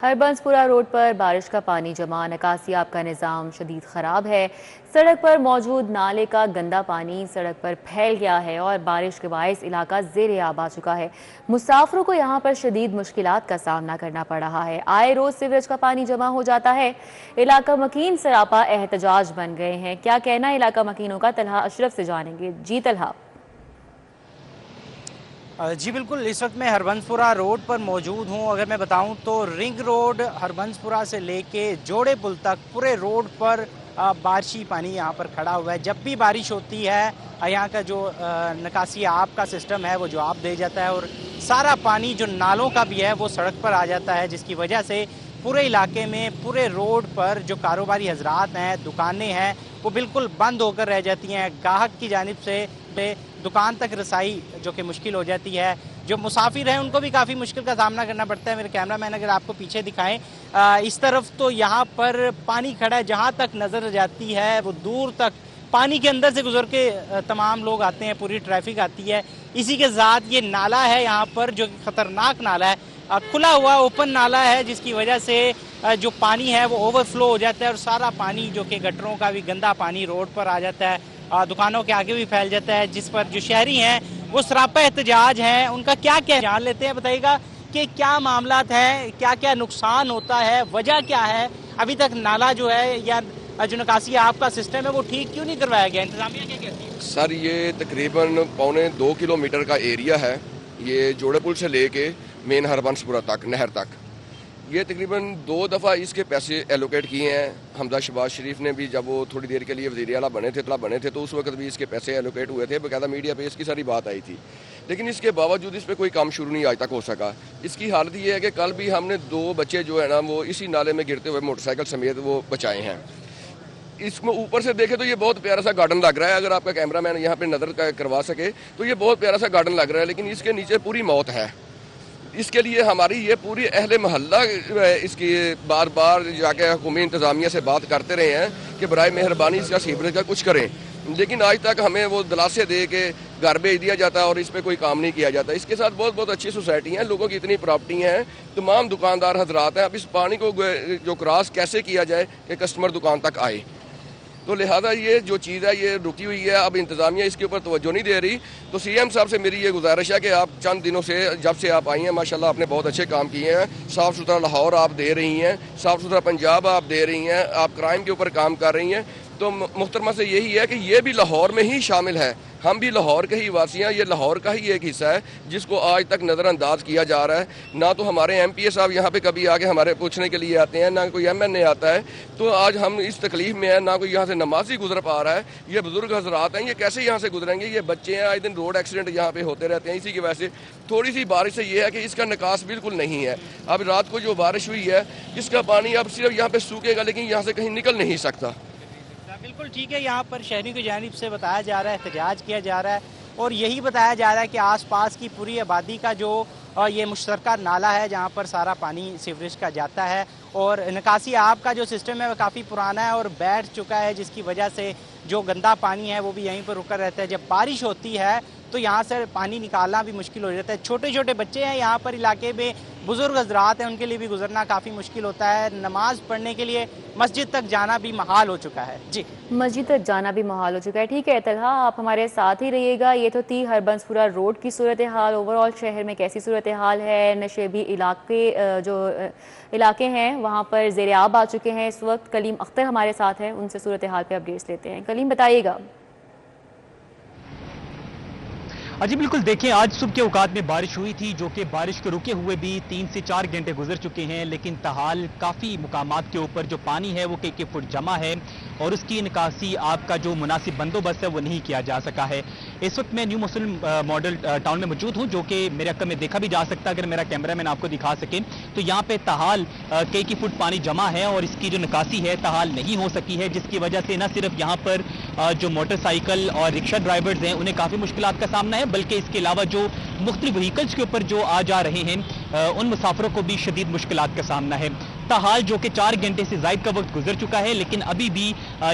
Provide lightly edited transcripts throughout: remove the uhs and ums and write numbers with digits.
Harbanspura road पर बारिश का पानी जमा, निकासियाब का निज़ाम शदीद ख़राब है। सड़क पर मौजूद नाले का गंदा पानी सड़क पर फैल गया है और बारिश के बायस इलाका ज़ेरे आब आ चुका है। मुसाफिरों को यहाँ पर शदीद मुश्किलात का सामना करना पड़ रहा है। आए रोज़ सीवरेज का पानी जमा हो जाता है। इलाका मकीन सरापा एहतजाज बन गए हैं। क्या कहना इलाका मकीनों का, तलहा अशरफ से जानेंगे। जी तलहा। जी बिल्कुल, इस वक्त मैं हरबंसपुरा रोड पर मौजूद हूँ। अगर मैं बताऊँ तो रिंग रोड हरबंसपुरा से लेके जोड़े पुल तक पूरे रोड पर बारिशी पानी यहाँ पर खड़ा हुआ है। जब भी बारिश होती है यहाँ का जो निकासी आब का सिस्टम है वो जवाब दे जाता है और सारा पानी जो नालों का भी है वो सड़क पर आ जाता है, जिसकी वजह से पूरे इलाके में, पूरे रोड पर जो कारोबारी हजरात हैं, दुकानें हैं, वो बिल्कुल बंद होकर रह जाती हैं। ग्राहक की जानिब से दुकान तक रसाई जो कि मुश्किल हो जाती है। जो मुसाफिर हैं उनको भी काफ़ी मुश्किल का सामना करना पड़ता है। मेरे कैमरामैन अगर आपको पीछे दिखाएं, इस तरफ तो यहाँ पर पानी खड़ा है, जहाँ तक नज़र जाती है वो दूर तक पानी के अंदर से गुजर के तमाम लोग आते हैं, पूरी ट्रैफिक आती है। इसी के साथ ये नाला है यहाँ पर जो ख़तरनाक नाला है, खुला हुआ ओपन नाला है, जिसकी वजह से जो पानी है वो ओवरफ्लो हो जाता है और सारा पानी जो कि गटरों का भी गंदा पानी रोड पर आ जाता है, दुकानों के आगे भी फैल जाता है, जिस पर जो शहरी हैं वो सरापा एहतजाज हैं। उनका क्या क्या जान लेते हैं, बताइएगा कि क्या मामलात हैं, क्या क्या नुकसान होता है, वजह क्या है। अभी तक नाला जो है या जो निकासी आपका सिस्टम है वो ठीक क्यों नहीं करवाया गया, इंतजामिया क्या कहती है? सर, ये तकरीबन 1.25 किलोमीटर का एरिया है। ये जोड़े पुल से लेके मेन हरबंसपुरा तक, नहर तक, ये तकरीबन 2 दफ़ा इसके पैसे एलोकेट किए हैं। हमजा शहबाज शरीफ ने भी, जब वो थोड़ी देर के लिए वज़ीर आला बने थे तो उस वक्त भी इसके पैसे एलोकेट हुए थे, बाकायदा मीडिया पे इसकी सारी बात आई थी। लेकिन इसके बावजूद इस पर कोई काम शुरू नहीं आज तक हो सका। इसकी हालत ये है कि कल भी हमने 2 बच्चे जो है ना वो इसी नाले में गिरते हुए मोटरसाइकिल समेत वो बचाए हैं। इसमें ऊपर से देखे तो ये बहुत प्यारा सा गार्डन लग रहा है। अगर आपका कैमरामैन यहाँ पे नज़र करवा सके तो ये बहुत प्यारा सा गार्डन लग रहा है, लेकिन इसके नीचे पूरी मौत है। इसके लिए हमारी ये पूरी अहले मोहल्ला इसकी बार बार जाके हुकूमी इंतज़ामिया से बात करते रहे हैं कि बराए मेहरबानी इसका सीवरेज का कुछ करें, लेकिन आज तक हमें वो दिलासे दे के घर भेज दिया जाता है और इस पर कोई काम नहीं किया जाता। इसके साथ बहुत बहुत अच्छी सोसाइटी हैं, लोगों की इतनी प्रॉपर्टी हैं, तमाम दुकानदार हजरात हैं। अब इस पानी को जो क्रॉस कैसे किया जाए कि कस्टमर दुकान तक आए, तो लिहाजा ये जो चीज़ है ये रुकी हुई है। अब इंतज़ामिया इसके ऊपर तवज्जो नहीं दे रही। तो सीएम साहब से मेरी ये गुजारिश है कि आप चंद दिनों से, जब से आप आई हैं, माशाल्लाह आपने बहुत अच्छे काम किए हैं। साफ़ सुथरा लाहौर आप दे रही हैं, साफ़ सुथरा पंजाब आप दे रही हैं, आप क्राइम के ऊपर काम कर रही हैं। तो मुहतरमा से यही है कि ये भी लाहौर में ही शामिल है, हम भी लाहौर के ही वासी हैं, ये लाहौर का ही एक हिस्सा है जिसको आज तक नज़रअंदाज किया जा रहा है। ना तो हमारे एमपीए साहब यहाँ पे कभी आके हमारे पूछने के लिए आते हैं, ना कोई एमएनए आता है। तो आज हम इस तकलीफ में हैं, ना कोई यहाँ से नमाजी गुजर पा रहा है। ये बुजुर्ग हजरात हैं, ये कैसे यहाँ से गुजरेंगे? ये बच्चे हैं, आज दिन रोड एक्सीडेंट यहाँ पे होते रहते हैं। इसी की वजह से थोड़ी सी बारिश से ये है कि इसका निकास बिल्कुल नहीं है। अब रात को जो बारिश हुई है, इसका पानी अब सिर्फ यहाँ पे सूखेगा, लेकिन यहाँ से कहीं निकल नहीं सकता। बिल्कुल ठीक है, यहाँ पर शहरी की जानिब से बताया जा रहा है, एहतजाज किया जा रहा है और यही बताया जा रहा है कि आसपास की पूरी आबादी का जो ये मुश्तरका नाला है जहाँ पर सारा पानी सीवरेज का जाता है और निकासी आब का जो सिस्टम है वो काफ़ी पुराना है और बैठ चुका है, जिसकी वजह से जो गंदा पानी है वो भी यहीं पर रुका रहता है। जब बारिश होती है तो यहाँ से पानी निकालना भी मुश्किल हो जाता है। छोटे छोटे बच्चे हैं यहाँ पर इलाके में, बुजुर्ग हजरात हैं, उनके लिए भी गुजरना काफ़ी मुश्किल होता है। नमाज पढ़ने के लिए मस्जिद तक जाना भी महाल हो चुका है। जी, मस्जिद तक जाना भी महाल हो चुका है। ठीक है तलहा, आप हमारे साथ ही रहिएगा। ये तो थी हरबंसपुरा रोड की सूरत हाल। ओवरऑल शहर में कैसी सूरत हाल है? नशेबी इलाके जो इलाके हैं वहाँ पर ज़ेरे आब आ चुके हैं इस वक्त। कलीम अख्तर हमारे साथ हैं, उनसे सूरत हाल पे अपडेट्स लेते हैं। कलीम, बताइएगा। जी बिल्कुल, देखिए आज सुबह के औकात में बारिश हुई थी, जो कि बारिश के रुके हुए भी 3 से 4 घंटे गुजर चुके हैं, लेकिन ताहाल काफ़ी मुकामात के ऊपर जो पानी है वो कई फुट जमा है और उसकी निकासी आपका जो मुनासिब बंदोबस्त है वो नहीं किया जा सका है। इस वक्त मैं न्यू मुस्लिम मॉडल टाउन में मौजूद हूँ, जो कि मेरे अक्का में देखा भी जा सकता है अगर मेरा कैमरामैन आपको दिखा सके। तो यहाँ पे ताहाल कई फुट पानी जमा है और इसकी जो निकासी है ताहाल नहीं हो सकी है, जिसकी वजह से न सिर्फ यहाँ पर जो मोटरसाइकिल और रिक्शा ड्राइवर्स हैं उन्हें काफ़ी मुश्किलात का सामना है, बल्कि इसके अलावा जो मुख्तलिफ व्हीकल्स के ऊपर जो आ जा रहे हैं उन मुसाफिरों को भी शदीद मुश्किलात का सामना है। ताहाल जो कि 4 घंटे से ज्यादा का वक्त गुजर चुका है, लेकिन अभी भी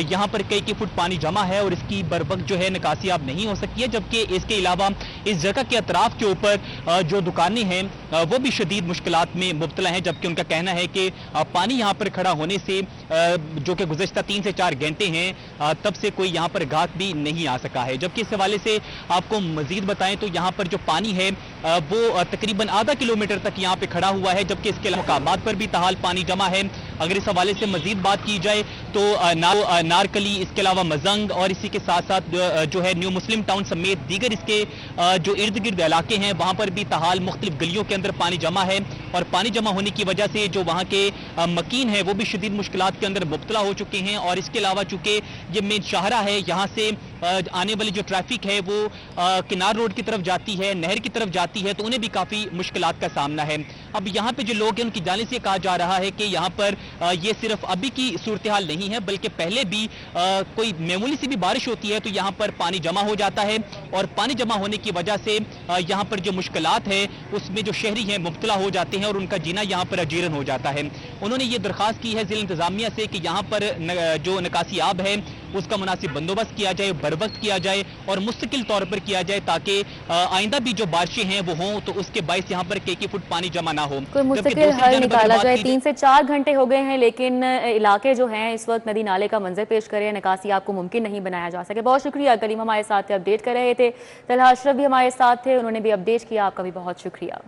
यहाँ पर कई फुट पानी जमा है और इसकी बर वक्त जो है निकासी अब नहीं हो सकती है। जबकि इसके अलावा इस जगह के अतराफ के ऊपर जो दुकानें हैं वो भी शदीद मुश्किलात में मुब्तला हैं, जबकि उनका कहना है कि पानी यहाँ पर खड़ा होने से जो कि गुज़श्ता 3 से 4 घंटे हैं तब से कोई यहाँ पर गाहक भी नहीं आ सका है। जबकि इस हवाले से आपको मजीद बताएं तो यहाँ पर जो पानी है वो तकरीबन आधा किलोमीटर तक यहाँ पे खड़ा हुआ है, जबकि इसके मुकामात पर भी ताहाल पानी जमा है। अगर इस हवाले से मजीद बात की जाए तो नारकली, इसके अलावा मजंग और इसी के साथ साथ जो है न्यू मुस्लिम टाउन समेत दीगर इसके जो इर्द गिर्द इलाके हैं वहां पर भी ताहाल मुख्तलिफ गलियों के अंदर पानी जमा है और पानी जमा होने की वजह से जो वहां के मकीन है वो भी शदीद मुश्किलात के अंदर मुब्तला हो चुके हैं। और इसके अलावा चूंकि ये मेन शाहरा है, यहाँ से आने वाली जो ट्रैफिक है वो किनार रोड की तरफ जाती है, नहर की तरफ जाती है, तो उन्हें भी काफी मुश्किलात का सामना है। अब यहाँ पे जो लोग हैं उनकी जानिब से कहा जा रहा है कि यहाँ पर ये सिर्फ अभी की सूरत हाल नहीं है, बल्कि पहले भी कोई मामूली सी भी बारिश होती है तो यहाँ पर पानी जमा हो जाता है और पानी जमा होने की वजह से यहाँ पर जो मुश्किलात है उसमें जो शहरी हैं मुब्तला हो जाते हैं और उनका जीना यहाँ पर अजीरन हो जाता है। उन्होंने ये दरख्वास्त की है जिला इंतजामिया से कि यहाँ पर जो निकासी आब है उसका मुनासिब बंदोबस्त किया जाए, बर वक्त किया जाए और मुस्तकिल तौर पर किया जाए ताकि आइंदा भी जो बारिशें हैं वो हों तो उसके बायस यहाँ पर कई फुट पानी जमा ना हो। कोई मुस्तकिल हल निकाला जाए। 3 से 4 घंटे हो गए हैं लेकिन इलाके जो हैं इस वक्त नदी नाले का मंजर पेश कर रहे हैं, निकासी आपको मुमकिन नहीं बनाया जा सके। बहुत शुक्रिया। कलीम हमारे साथ थे, अपडेट कर रहे थे। तलहा अशरफ भी हमारे साथ थे, उन्होंने भी अपडेट किया। आपका भी बहुत शुक्रिया।